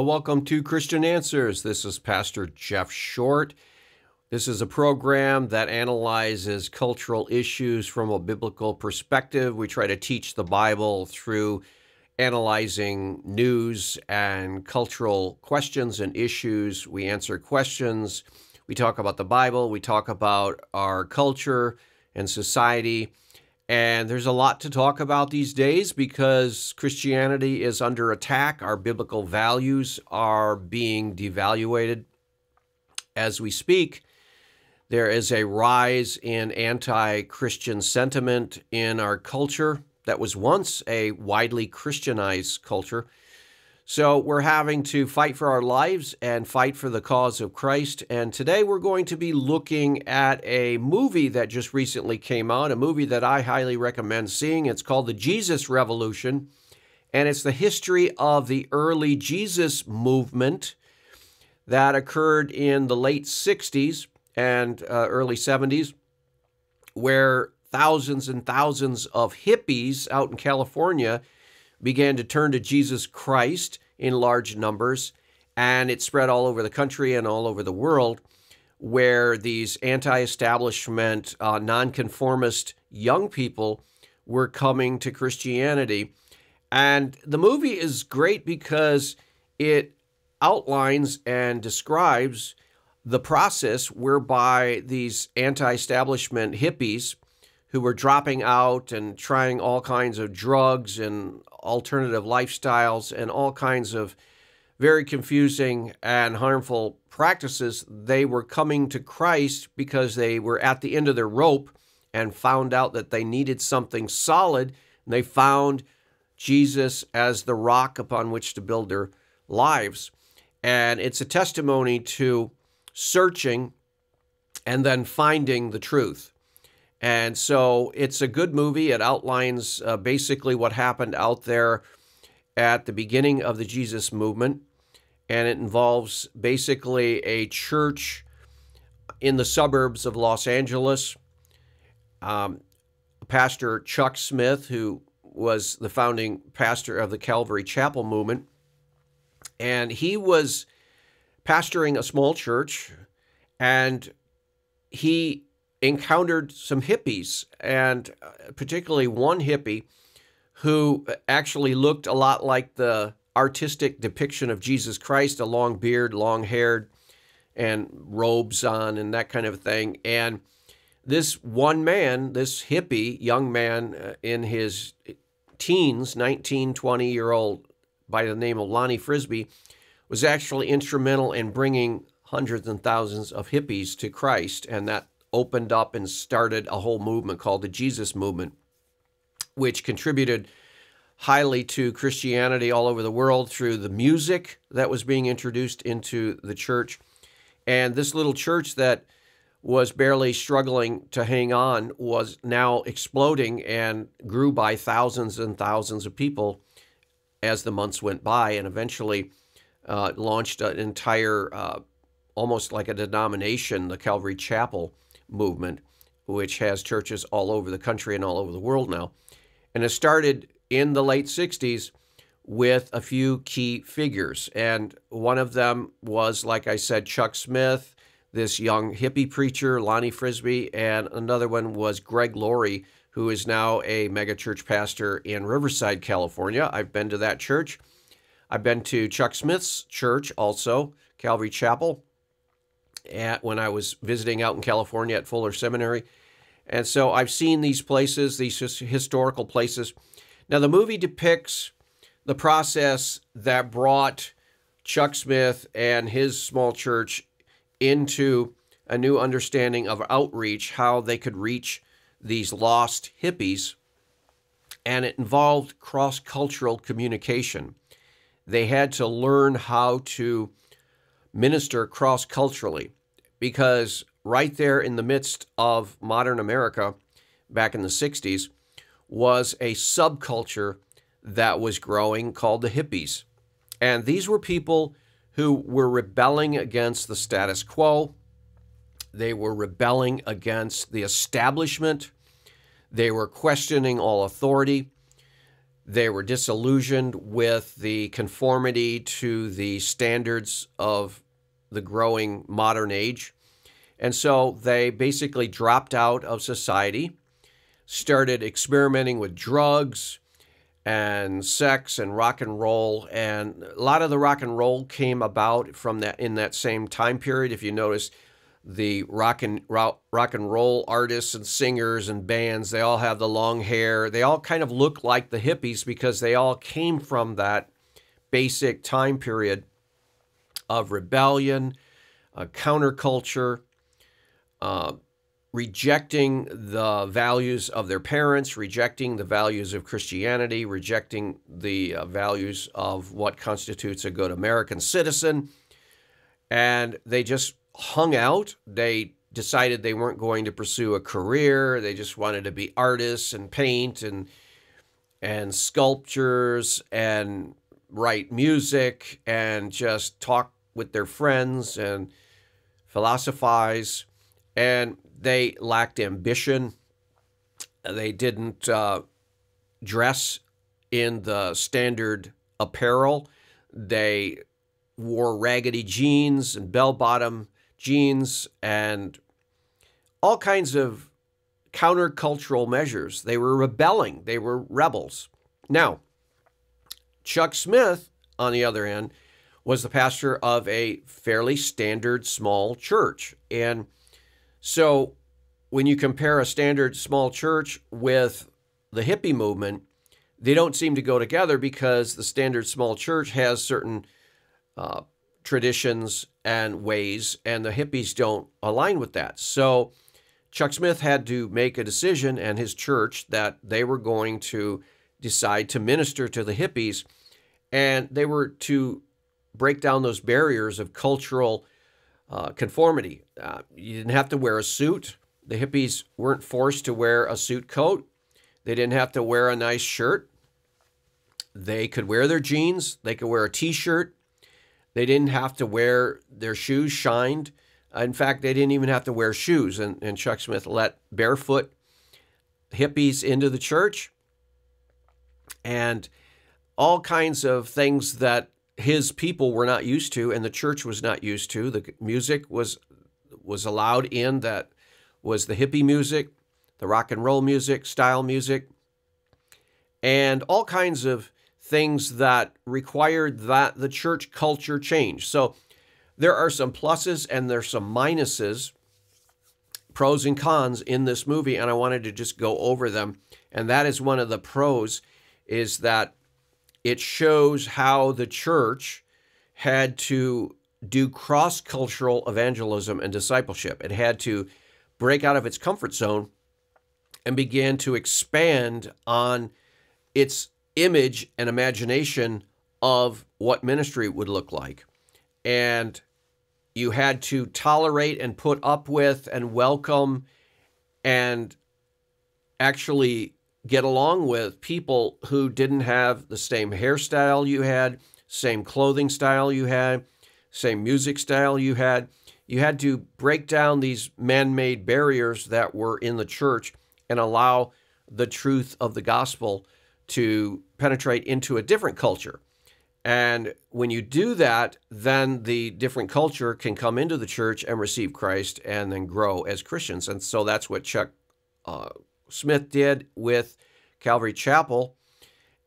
Well, welcome to Christian Answers. This is Pastor Jeff Short. This is a program that analyzes cultural issues from a biblical perspective. We try to teach the Bible through analyzing news and cultural questions and issues. We answer questions. We talk about the Bible. We talk about our culture and society. And there's a lot to talk about these days because Christianity is under attack. Our biblical values are being devaluated as we speak. There is a rise in anti-Christian sentiment in our culture that was once a widely Christianized culture. So we're having to fight for our lives and fight for the cause of Christ. And today we're going to be looking at a movie that just recently came out, a movie that I highly recommend seeing. It's called The Jesus Revolution, and it's the history of the early Jesus movement that occurred in the late 60s and early 70s, where thousands and thousands of hippies out in California began to turn to Jesus Christ in large numbers, and it spread all over the country and all over the world, where these anti-establishment, nonconformist young people were coming to Christianity. And the movie is great because it outlines and describes the process whereby these anti-establishment hippies who were dropping out and trying all kinds of drugs and alternative lifestyles and all kinds of very confusing and harmful practices, they were coming to Christ because they were at the end of their rope and found out that they needed something solid, and they found Jesus as the rock upon which to build their lives. And it's a testimony to searching and then finding the truth. And so it's a good movie. It outlines basically what happened out there at the beginning of the Jesus movement. And it involves basically a church in the suburbs of Los Angeles. Pastor Chuck Smith, who was the founding pastor of the Calvary Chapel movement. And he was pastoring a small church, and he encountered some hippies, and particularly one hippie who actually looked a lot like the artistic depiction of Jesus Christ, a long beard, long-haired, and robes on and that kind of thing. And this one man, this hippie, young man in his teens, 19, 20-year-old by the name of Lonnie Frisbee, was actually instrumental in bringing hundreds and thousands of hippies to Christ, and that opened up and started a whole movement called the Jesus movement, which contributed highly to Christianity all over the world through the music that was being introduced into the church. And this little church that was barely struggling to hang on was now exploding and grew by thousands and thousands of people as the months went by, and eventually launched an entire, almost like a denomination, the Calvary Chapel movement, which has churches all over the country and all over the world now. And it started in the late 60s with a few key figures. And one of them was, like I said, Chuck Smith, this young hippie preacher, Lonnie Frisbee, and another one was Greg Laurie, who is now a megachurch pastor in Riverside, California. I've been to that church. I've been to Chuck Smith's church also, Calvary Chapel, when I was visiting out in California at Fuller Seminary. And so I've seen these places, these historical places. Now, the movie depicts the process that brought Chuck Smith and his small church into a new understanding of outreach, how they could reach these lost hippies. And it involved cross-cultural communication. They had to learn how to minister cross-culturally, because right there in the midst of modern America back in the 60s was a subculture that was growing called the hippies. And these were people who were rebelling against the status quo. They were rebelling against the establishment. They were questioning all authority. They were disillusioned with the conformity to the standards of the growing modern age. And so they basically dropped out of society, started experimenting with drugs and sex and rock and roll. And a lot of the rock and roll came about from that in that same time period. If you notice, the rock and roll artists and singers and bands, they all have the long hair. They all kind of look like the hippies because they all came from that basic time period of rebellion, counterculture, rejecting the values of their parents, rejecting the values of Christianity, rejecting the values of what constitutes a good American citizen. And they just hung out. They decided they weren't going to pursue a career. They just wanted to be artists and paint and sculptures and write music and just talk with their friends and philosophize. And they lacked ambition. They didn't dress in the standard apparel. They wore raggedy jeans and bell-bottom jeans and all kinds of countercultural measures. They were rebelling. They were rebels. Now, Chuck Smith, on the other hand, was the pastor of a fairly standard small church. And so when you compare a standard small church with the hippie movement, they don't seem to go together because the standard small church has certain traditions and ways, and the hippies don't align with that. So Chuck Smith had to make a decision, and his church, that they were going to decide to minister to the hippies, and they were to break down those barriers of cultural conformity. You didn't have to wear a suit. The hippies weren't forced to wear a suit coat. They didn't have to wear a nice shirt. They could wear their jeans. They could wear a t-shirt. They didn't have to wear their shoes shined. In fact, they didn't even have to wear shoes. And Chuck Smith let barefoot hippies into the church and all kinds of things that his people were not used to and the church was not used to. The music was allowed in that was the hippie music, the rock and roll music, style music, and all kinds of things that required that the church culture change. So there are some pluses and there's some minuses, pros and cons in this movie, and I wanted to just go over them. And that is one of the pros, is that it shows how the church had to do cross-cultural evangelism and discipleship. It had to break out of its comfort zone and begin to expand on its image and imagination of what ministry would look like. And you had to tolerate and put up with and welcome and actually get along with people who didn't have the same hairstyle you had, same clothing style you had, same music style you had. You had to break down these man-made barriers that were in the church and allow the truth of the gospel to penetrate into a different culture. And when you do that, then the different culture can come into the church and receive Christ and then grow as Christians. And so that's what Chuck Smith did with Calvary Chapel.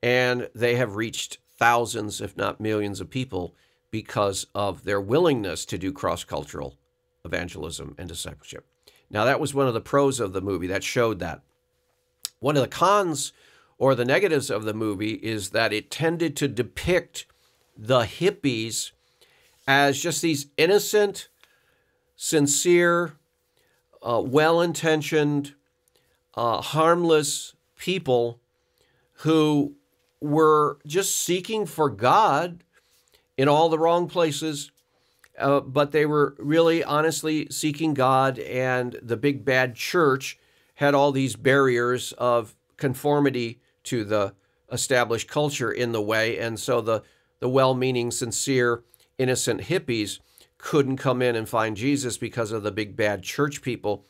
And they have reached thousands, if not millions of people because of their willingness to do cross-cultural evangelism and discipleship. Now, that was one of the pros of the movie that showed that. One of the cons or the negatives of the movie is that it tended to depict the hippies as just these innocent, sincere, well-intentioned, harmless people who were just seeking for God in all the wrong places, but they were really honestly seeking God, and the big bad church had all these barriers of conformity to the established culture in the way, and so the well-meaning, sincere, innocent hippies couldn't come in and find Jesus because of the big bad church people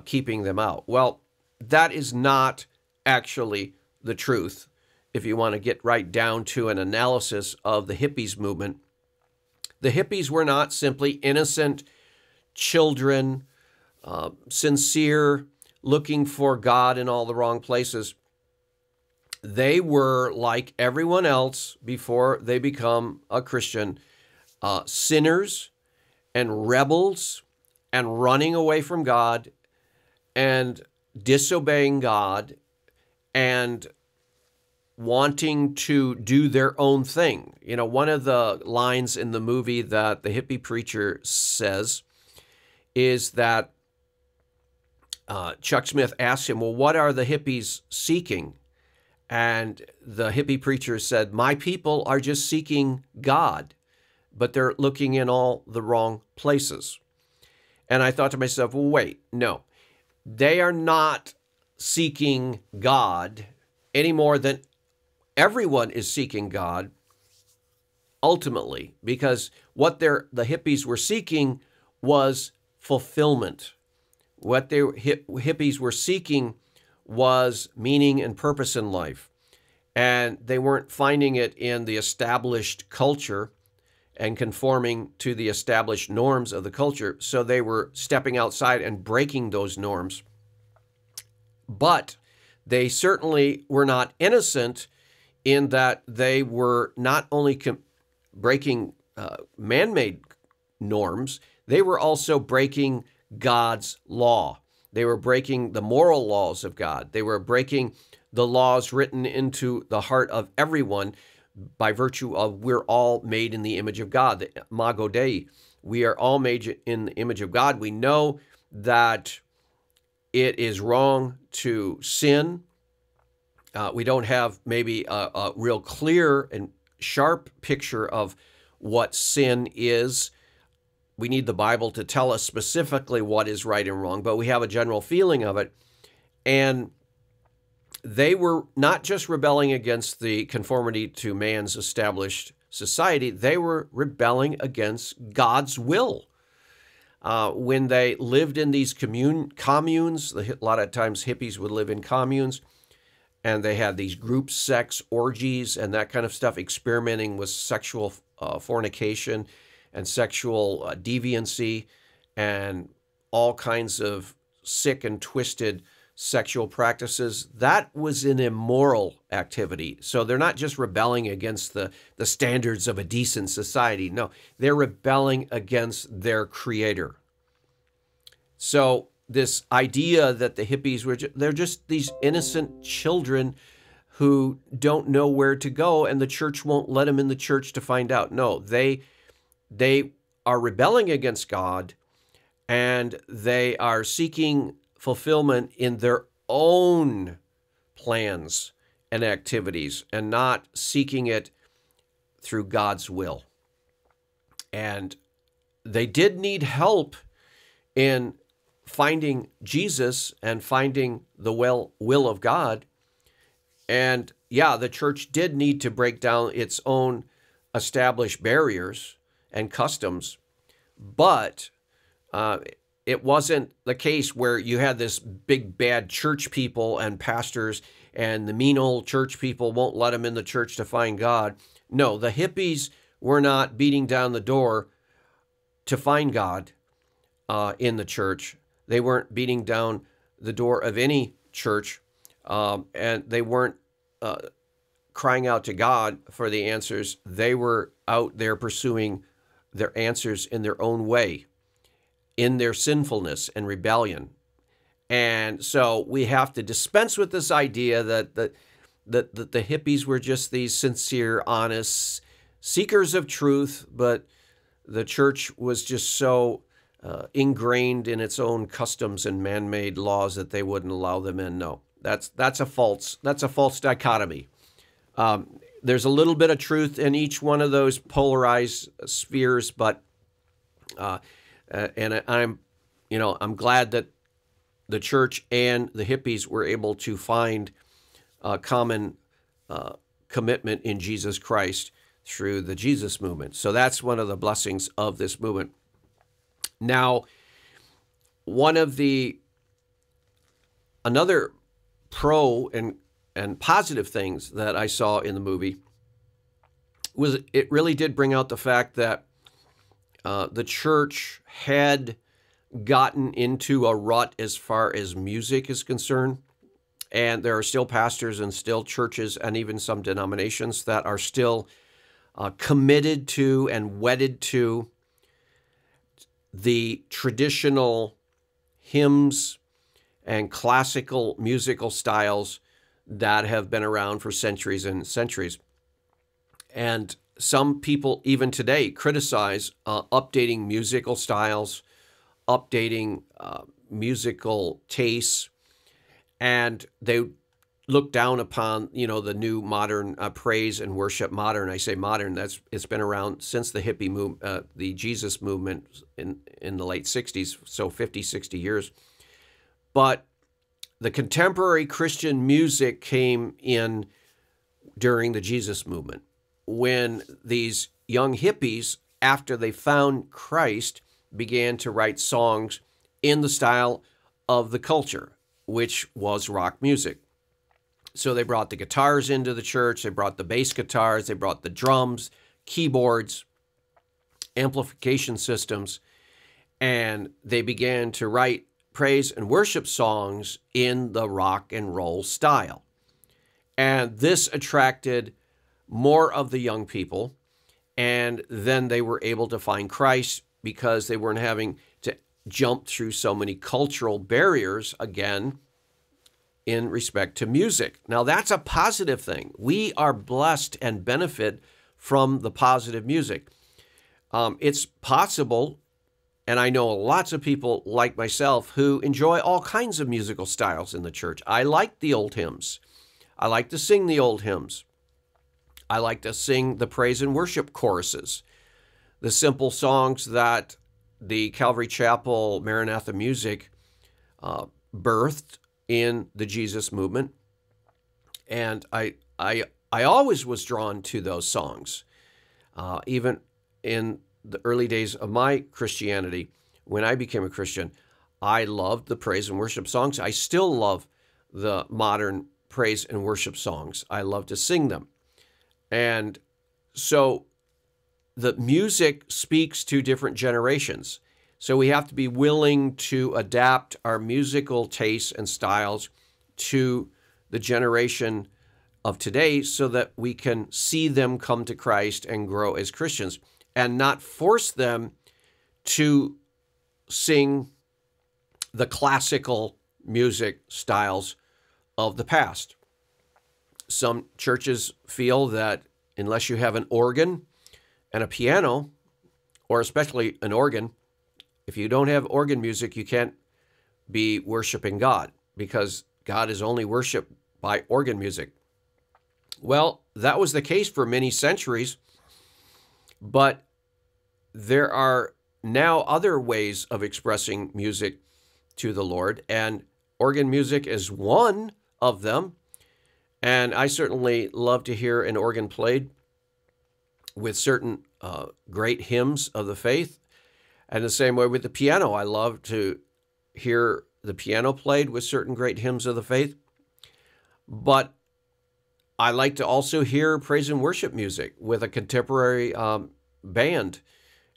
keeping them out. Well, that is not actually the truth. if you want to get right down to an analysis of the hippies movement, the hippies were not simply innocent children, sincere, looking for God in all the wrong places. They were like everyone else before they become a Christian, sinners and rebels and running away from God and disobeying God and wanting to do their own thing. You know, one of the lines in the movie that the hippie preacher says is that Chuck Smith asks him, well, what are the hippies seeking? And the hippie preacher said, my people are just seeking God, but they're looking in all the wrong places. And I thought to myself, well, wait, no, they are not seeking God any more than everyone is seeking God ultimately, because what the hippies were seeking was fulfillment. What the hippies were seeking was meaning and purpose in life. And they weren't finding it in the established culture and conforming to the established norms of the culture. So they were stepping outside and breaking those norms. But they certainly were not innocent in that they were not only breaking man-made norms, they were also breaking God's law. They were breaking the moral laws of God. They were breaking the laws written into the heart of everyone by virtue of we're all made in the image of God, the Imago Dei. We are all made in the image of God. We know that it is wrong to sin. We don't have maybe a real clear and sharp picture of what sin is. We need the Bible to tell us specifically what is right and wrong, but we have a general feeling of it. And they were not just rebelling against the conformity to man's established society, they were rebelling against God's will. When they lived in these communes, a lot of times hippies would live in communes, and they had these group sex orgies and that kind of stuff, experimenting with sexual fornication and sexual deviancy and all kinds of sick and twisted sexual practices. That was an immoral activity. So they're not just rebelling against the standards of a decent society. No, they're rebelling against their creator. So this idea that the hippies they're just these innocent children who don't know where to go, and the church won't let them in the church to find out. No, they are rebelling against God, and they are seeking fulfillment in their own plans and activities and not seeking it through God's will. And they did need help in finding Jesus and finding the will of God. And yeah, the church did need to break down its own established barriers and customs, but it wasn't the case where you had this big bad church people and pastors and the mean old church people won't let them in the church to find God. No, the hippies were not beating down the door to find God in the church. They weren't beating down the door of any church, and they weren't crying out to God for the answers. They were out there pursuing their answers in their own way, in their sinfulness and rebellion. And so we have to dispense with this idea that the hippies were just these sincere, honest seekers of truth, but the church was just so ingrained in its own customs and man-made laws that they wouldn't allow them in. No, that's a false dichotomy. There's a little bit of truth in each one of those polarized spheres, but and I'm glad that the church and the hippies were able to find a common commitment in Jesus Christ through the Jesus movement. So that's one of the blessings of this movement. Now, another pro and and positive things that I saw in the movie was it really did bring out the fact that the church had gotten into a rut as far as music is concerned. And there are still pastors and still churches and even some denominations that are still committed to and wedded to the traditional hymns and classical musical styles that have been around for centuries and centuries. And some people, even today, criticize updating musical styles, updating musical tastes, and they look down upon, the new modern praise and worship. Modern, I say modern, it's been around since the hippie movement, the Jesus movement in the late 60s, so 50, 60 years. But the contemporary Christian music came in during the Jesus movement, when these young hippies, after they found Christ, began to write songs in the style of the culture, which was rock music. So they brought the guitars into the church, they brought the bass guitars, they brought the drums, keyboards, amplification systems, and they began to write praise and worship songs in the rock and roll style. And this attracted more of the young people, and then they were able to find Christ because they weren't having to jump through so many cultural barriers again in respect to music. Now, that's a positive thing. We are blessed and benefit from the positive music. It's possible, and I know lots of people like myself who enjoy all kinds of musical styles in the church. I like the old hymns. I like to sing the old hymns. I like to sing the praise and worship choruses, the simple songs that the Calvary Chapel Maranatha music birthed in the Jesus movement. And I always was drawn to those songs, even in the early days of my Christianity. When I became a Christian, I loved the praise and worship songs. I still love the modern praise and worship songs. I love to sing them. And so the music speaks to different generations. So we have to be willing to adapt our musical tastes and styles to the generation of today so that we can see them come to Christ and grow as Christians, and not force them to sing the classical music styles of the past. Some churches feel that unless you have an organ and a piano, or especially an organ, if you don't have organ music, you can't be worshiping God, because God is only worshiped by organ music. Well, that was the case for many centuries, but there are now other ways of expressing music to the Lord, and organ music is one of them. And I certainly love to hear an organ played with certain great hymns of the faith. And the same way with the piano. I love to hear the piano played with certain great hymns of the faith. But I like to also hear praise and worship music with a contemporary band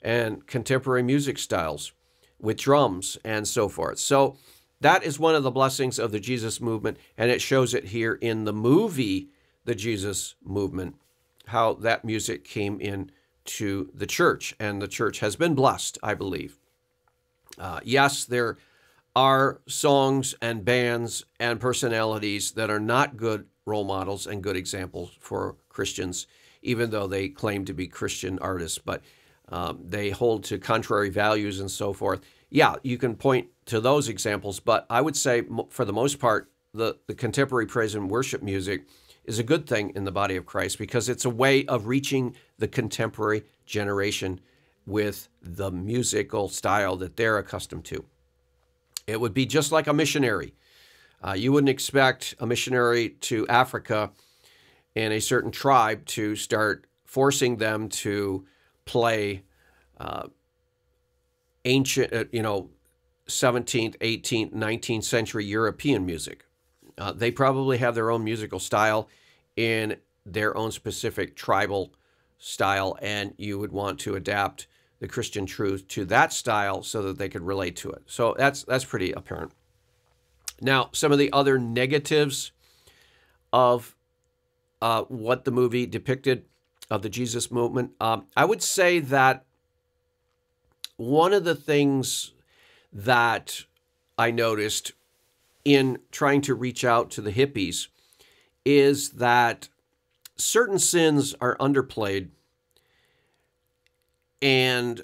and contemporary music styles with drums and so forth. So that is one of the blessings of the Jesus movement, and it shows it here in the movie, The Jesus Movement, how that music came in to the church, and the church has been blessed, I believe. Yes, there are songs and bands and personalities that are not good role models and good examples for Christians, even though they claim to be Christian artists, but they hold to contrary values and so forth. Yeah, you can point to those examples, but I would say for the most part, the contemporary praise and worship music is a good thing in the body of Christ, because it's a way of reaching the contemporary generation with the musical style that they're accustomed to. It would be just like a missionary. You wouldn't expect a missionary to Africa in a certain tribe to start forcing them to play ancient, 17th, 18th, 19th century European music. They probably have their own musical style in their own specific tribal style, and you would want to adapt the Christian truth to that style so that they could relate to it. So that's pretty apparent. Now, some of the other negatives of what the movie depicted of the Jesus movement, I would say that one of the things that I noticed in trying to reach out to the hippies is that certain sins are underplayed and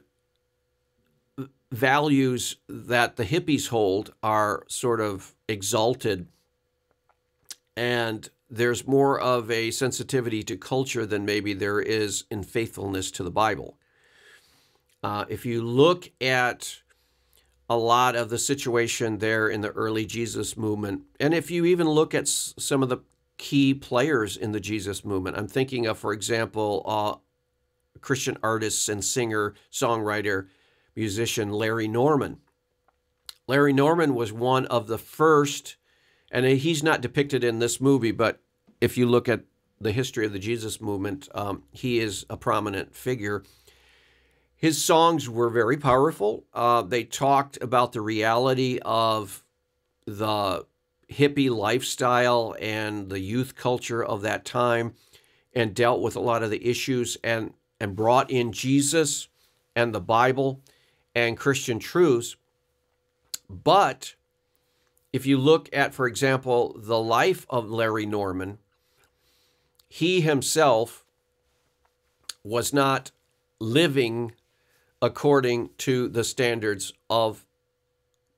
values that the hippies hold are sort of exalted, and there's more of a sensitivity to culture than maybe there is in faithfulness to the Bible. If you look at a lot of the situation there in the early Jesus movement, and if you even look at some of the key players in the Jesus movement, I'm thinking of, for example, Christian artist and singer, songwriter, musician Larry Norman. Larry Norman was one of the first, and he's not depicted in this movie, but if you look at the history of the Jesus movement, he is a prominent figure. His songs were very powerful. They talked about the reality of the hippie lifestyle and the youth culture of that time, and dealt with a lot of the issues and brought in Jesus and the Bible and Christian truths. But if you look at, for example, the life of Larry Norman, he himself was not living according to the standards of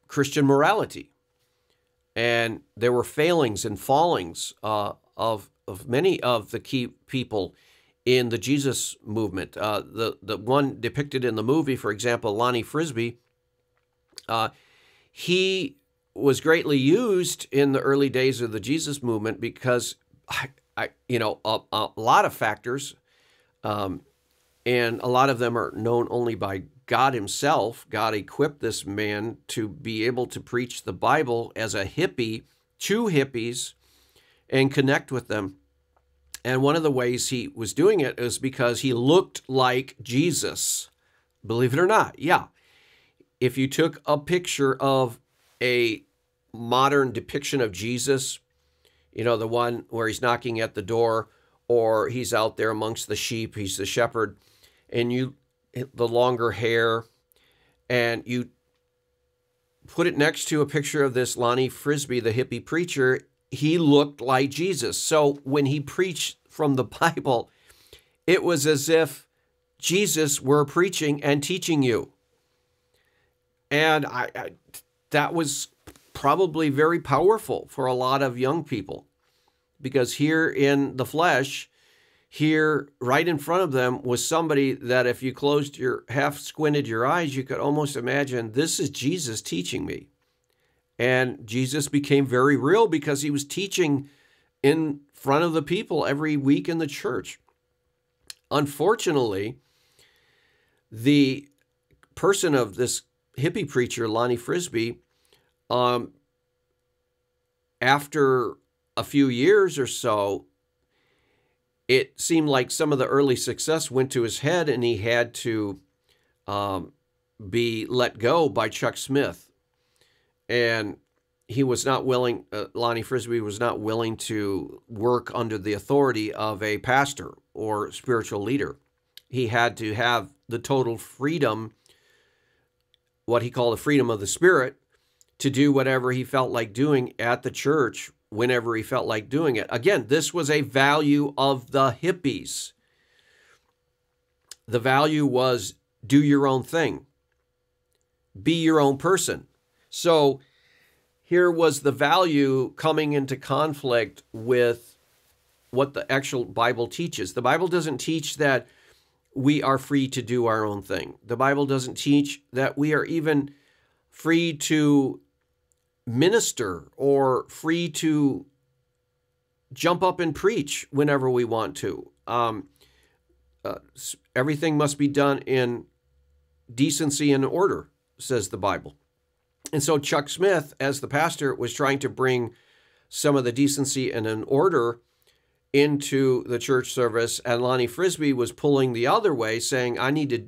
Christian morality. And there were failings and fallings of many of the key people in the Jesus movement. The one depicted in the movie, for example, Lonnie Frisbee, he was greatly used in the early days of the Jesus movement because, a lot of factors, and a lot of them are known only by God himself. God equipped this man to be able to preach the Bible as a hippie to hippies and connect with them. And one of the ways he was doing it is because he looked like Jesus, believe it or not. Yeah. If you took a picture of a modern depiction of Jesus, the one where he's knocking at the door or he's out there amongst the sheep, he's the shepherd, and the longer hair, and you put it next to a picture of this Lonnie Frisbee, the hippie preacher, he looked like Jesus. So when he preached from the Bible, it was as if Jesus were preaching and teaching you. And that was probably very powerful for a lot of young people, because here in the flesh, here right in front of them was somebody that if you half squinted your eyes, you could almost imagine, this is Jesus teaching me. And Jesus became very real because he was teaching in front of the people every week in the church. Unfortunately, the person of this hippie preacher, Lonnie Frisbee, after a few years or so, it seemed like some of the early success went to his head, and he had to be let go by Chuck Smith. And he was not willing, Lonnie Frisbee was not willing to work under the authority of a pastor or spiritual leader. He had to have the total freedom, what he called the freedom of the Spirit, to do whatever he felt like doing at the church whenever he felt like doing it. Again, this was a value of the hippies. The value was do your own thing. Be your own person. So here was the value coming into conflict with what the actual Bible teaches. The Bible doesn't teach that we are free to do our own thing. The Bible doesn't teach that we are even free to minister or free to jump up and preach whenever we want to. Everything must be done in decency and order, says the Bible. And so Chuck Smith, as the pastor, was trying to bring some of the decency and an order into the church service, and Lonnie Frisbee was pulling the other way, saying, I need to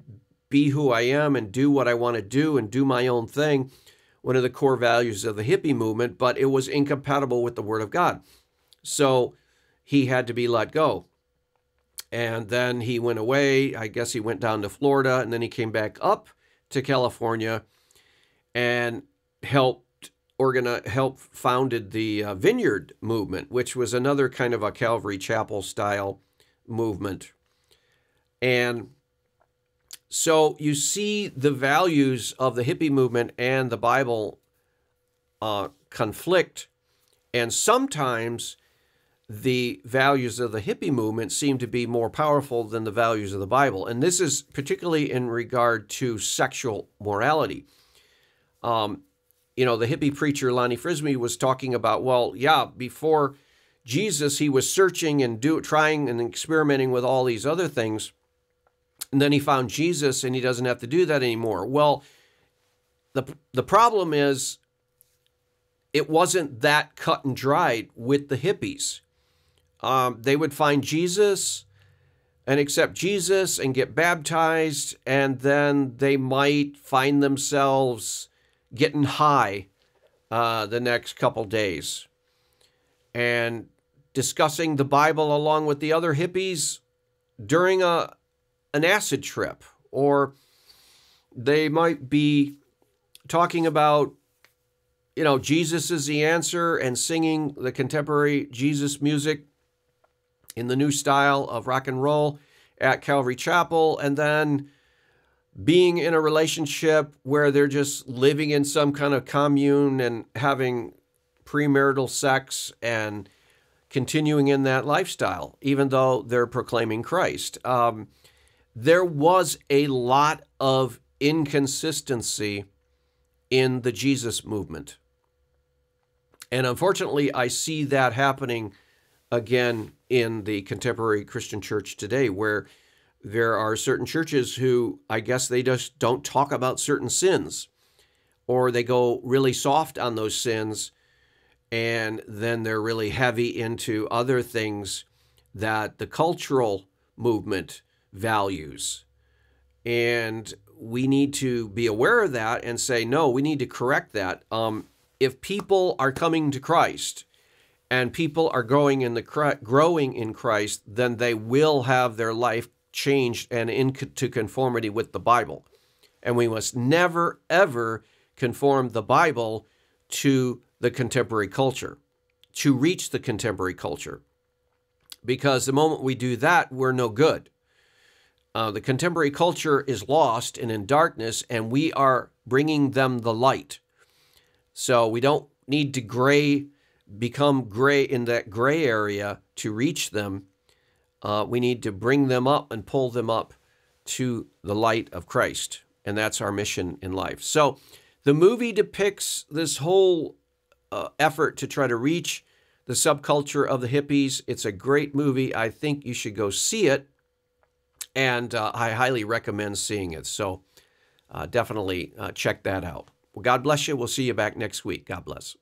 be who I am and do what I want to do and do my own thing, one of the core values of the hippie movement, but it was incompatible with the Word of God. So he had to be let go. And then he went away. I guess he went down to Florida, and then he came back up to California and helped founded the Vineyard movement, which was another kind of a Calvary Chapel style movement. And so you see the values of the hippie movement and the Bible conflict, and sometimes the values of the hippie movement seem to be more powerful than the values of the Bible. And this is particularly in regard to sexual morality. The hippie preacher Lonnie Frisbee was talking about, well, yeah, before Jesus, he was searching and trying and experimenting with all these other things. And then he found Jesus, and he doesn't have to do that anymore. Well, the problem is it wasn't that cut and dried with the hippies. They would find Jesus and accept Jesus and get baptized, and then they might find themselves getting high the next couple days and discussing the Bible along with the other hippies during an acid trip. Or they might be talking about, Jesus is the answer and singing the contemporary Jesus music in the new style of rock and roll at Calvary Chapel, and then being in a relationship where they're just living in some kind of commune and having premarital sex and continuing in that lifestyle, even though they're proclaiming Christ. There was a lot of inconsistency in the Jesus movement. And unfortunately, I see that happening again in the contemporary Christian church today, where there are certain churches who, I guess, they just don't talk about certain sins, or they go really soft on those sins, and then they're really heavy into other things that the cultural movement values. And we need to be aware of that and say, no, we need to correct that. If people are coming to Christ and people are growing in Christ, then they will have their life changed and into conformity with the Bible. And we must never, ever conform the Bible to the contemporary culture, to reach the contemporary culture. Because the moment we do that, we're no good. The contemporary culture is lost and in darkness, and we are bringing them the light. So we don't need to become gray in that gray area to reach them. We need to bring them up and pull them up to the light of Christ. And that's our mission in life. So the movie depicts this whole effort to try to reach the subculture of the hippies. It's a great movie. I think you should go see it. And I highly recommend seeing it. So definitely check that out. Well, God bless you. We'll see you back next week. God bless.